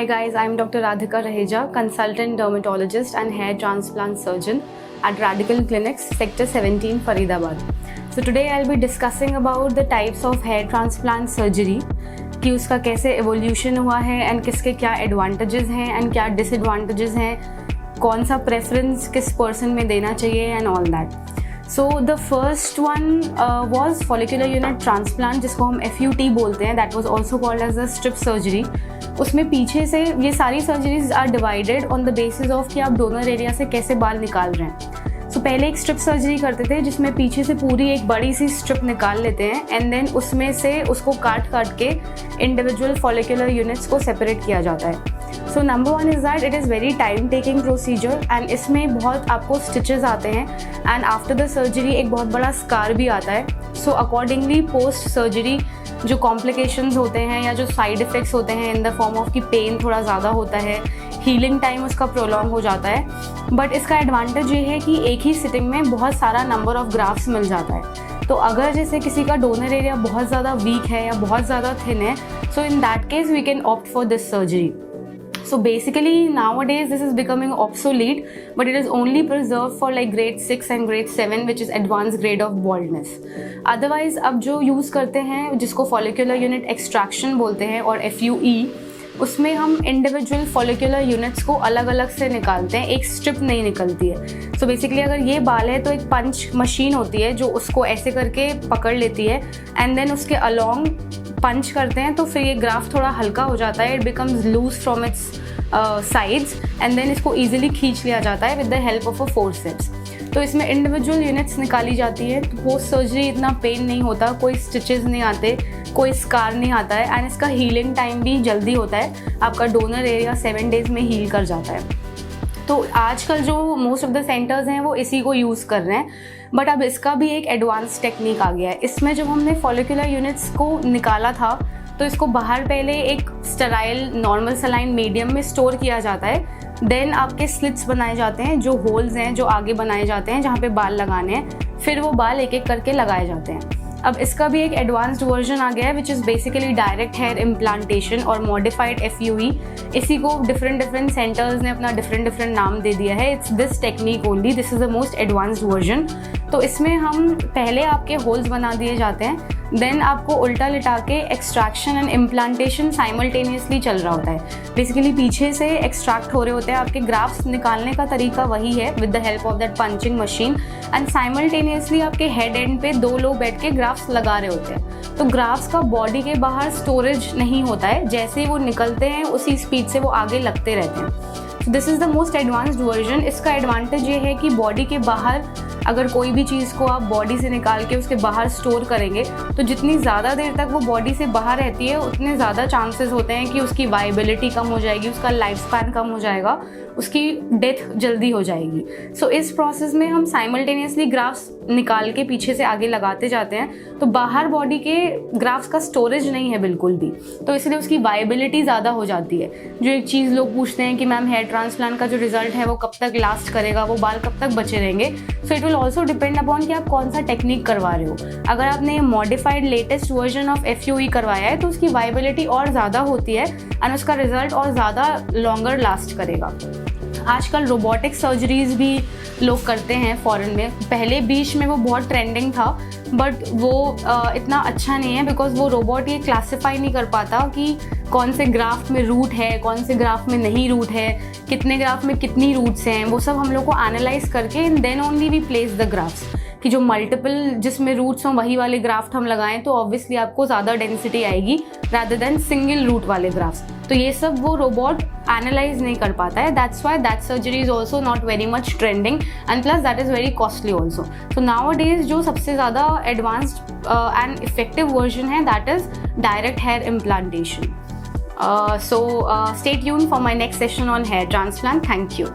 Hi guys, I'm Dr. Radhika Raheja, consultant dermatologist and hair transplant surgeon at Radical Clinics, Sector 17, Faridabad. So today I'll be discussing about the types of hair transplant surgery, कि उसका कैसे evolution हुआ है and किसके क्या advantages हैं and क्या disadvantages हैं, कौन सा preference किस person में देना चाहिए and all that. So the first one was follicular unit transplant, जिसको हम FUT बोलते हैं. That was also called as a strip surgery. उसमें पीछे से ये सारी surgeries are divided on the basis of कि आप डोनर एरिया से कैसे बाल निकाल रहे हैं. सो पहले एक स्ट्रिप सर्जरी करते थे जिसमें पीछे से पूरी एक बड़ी सी स्ट्रिप निकाल लेते हैं एंड देन उसमें से उसको काट के इंडिविजुअल फॉलिकुलर यूनिट्स को सेपरेट किया जाता है. So number one is that it is very time taking procedure and इसमें बहुत आपको स्टिचेस आते हैं एंड आफ्टर द सर्जरी एक बहुत बड़ा स्कार भी आता है. सो अकॉर्डिंगली पोस्ट सर्जरी जो कॉम्प्लिकेशंस होते हैं या जो साइड इफ़ेक्ट्स होते हैं इन द फॉर्म ऑफ कि पेन थोड़ा ज़्यादा होता है, हीलिंग टाइम उसका प्रोलॉन्ग हो जाता है. बट इसका एडवांटेज ये है कि एक ही सिटिंग में बहुत सारा नंबर ऑफ ग्राफ्ट्स मिल जाता है. तो अगर जैसे किसी का डोनर एरिया बहुत ज़्यादा वीक है या बहुत ज़्यादा थिन है, so in that case we can opt for this surgery. So basically nowadays this is becoming obsolete, but it is only preserved for like grade 6 and grade 7, which is advanced grade of baldness. Otherwise अब जो use करते हैं जिसको follicular unit extraction बोलते हैं और FUE, उसमें हम इंडिविजुअल फॉलिकुलर यूनिट्स को अलग अलग से निकालते हैं, एक स्ट्रिप नहीं निकलती है. सो बेसिकली अगर ये बाल है तो एक पंच मशीन होती है जो उसको ऐसे करके पकड़ लेती है एंड देन उसके अलॉन्ग पंच करते हैं तो फिर ये ग्राफ थोड़ा हल्का हो जाता है. It becomes loose from its sides and then इसको ईजिली खींच लिया जाता है with the help of a forceps. तो इसमें इंडिविजुअल यूनिट्स निकाली जाती है. तो पोस्ट सर्जरी इतना पेन नहीं होता, कोई स्टिचेस नहीं आते, कोई स्कार नहीं आता है एंड इसका हीलिंग टाइम भी जल्दी होता है. आपका डोनर एरिया 7 डेज़ में हील कर जाता है. तो आजकल जो मोस्ट ऑफ द सेंटर्स हैं वो इसी को यूज़ कर रहे हैं. बट अब इसका भी एक एडवांस टेक्निक आ गया है. इसमें जब हमने फॉलिकुलर यूनिट्स को निकाला था तो इसको बाहर पहले एक स्टेराइल नॉर्मल सलाइन मीडियम में स्टोर किया जाता है. देन आपके स्लिट्स बनाए जाते हैं, जो होल्स हैं जो आगे बनाए जाते हैं जहाँ पे बाल लगाने हैं, फिर वो बाल एक एक करके लगाए जाते हैं. अब इसका भी एक एडवांस्ड वर्जन आ गया है which is basically direct hair implantation और मॉडिफाइड FUE. इसी को डिफरेंट सेंटर्स ने अपना डिफरेंट नाम दे दिया है. It's this technique only, this is the most advanced version. तो इसमें हम पहले आपके होल्स बना दिए जाते हैं, देन आपको उल्टा लिटा के एक्सट्रैक्शन एंड इम्प्लांटेशन साइमल्टेनियसली चल रहा होता है. बेसिकली पीछे से एक्सट्रैक्ट हो रहे होते हैं. आपके ग्राफ्स निकालने का तरीका वही है with the help of that punching machine and simultaneously आपके हेड एंड पे 2 लोग बैठ के ग्राफ्स लगा रहे होते हैं. तो ग्राफ्स का बॉडी के बाहर स्टोरेज नहीं होता है, जैसे ही वो निकलते हैं उसी स्पीड से वो आगे लगते रहते हैं. This is the most advanced version. इसका एडवांटेज ये है कि बॉडी के बाहर अगर कोई भी चीज़ को आप बॉडी से निकाल के उसके बाहर स्टोर करेंगे तो जितनी ज़्यादा देर तक वो बॉडी से बाहर रहती है उतने ज़्यादा चांसेस होते हैं कि उसकी वाइबिलिटी कम हो जाएगी, उसका लाइफ स्पैन कम हो जाएगा, उसकी डेथ जल्दी हो जाएगी. सो इस प्रोसेस में हम साइमल्टेनियसली ग्राफ्स निकाल के पीछे से आगे लगाते जाते हैं तो बाहर बॉडी के ग्राफ्स का स्टोरेज नहीं है बिल्कुल भी, तो इसलिए उसकी वाइबिलिटी ज़्यादा हो जाती है. जो एक चीज़ लोग पूछते हैं कि मैम हेयर ट्रांसप्लांट का जो रिजल्ट है वो कब तक लास्ट करेगा, वो बाल कब तक बचे रहेंगे. So it will also depend upon कि आप कौन सा टेक्निक करवा रहे हो. अगर आपने modified latest version of FUE करवाया है तो उसकी वाइबिलिटी और ज़्यादा होती है एंड उसका रिजल्ट और ज़्यादा लॉन्गर लास्ट करेगा. आजकल रोबोटिक सर्जरीज भी लोग करते हैं फॉरेन में. पहले बीच में वो बहुत ट्रेंडिंग था बट वो इतना अच्छा नहीं है बिकॉज वो रोबोट ये क्लासीफाई नहीं कर पाता कि कौन से ग्राफ में रूट है, कौन से ग्राफ में नहीं रूट है, कितने ग्राफ में कितनी रूट्स हैं. वो सब हम लोग को एनालाइज करके and then only we place the grafts कि जो मल्टीपल जिसमें रूट्स हों वही वाले ग्राफ्ट हम लगाएं तो ऑब्वियसली आपको ज़्यादा डेंसिटी आएगी रादर देन सिंगल रूट वाले ग्राफ्स. तो ये सब वो रोबोट एनालाइज नहीं कर पाता है. That's why that surgery is also not very much trending and plus that is very costly also. So nowadays जो सबसे ज़्यादा एडवांस्ड एंड इफेक्टिव वर्जन है that is direct hair implantation. So stay tuned for my next session on hair transplant. Thank you.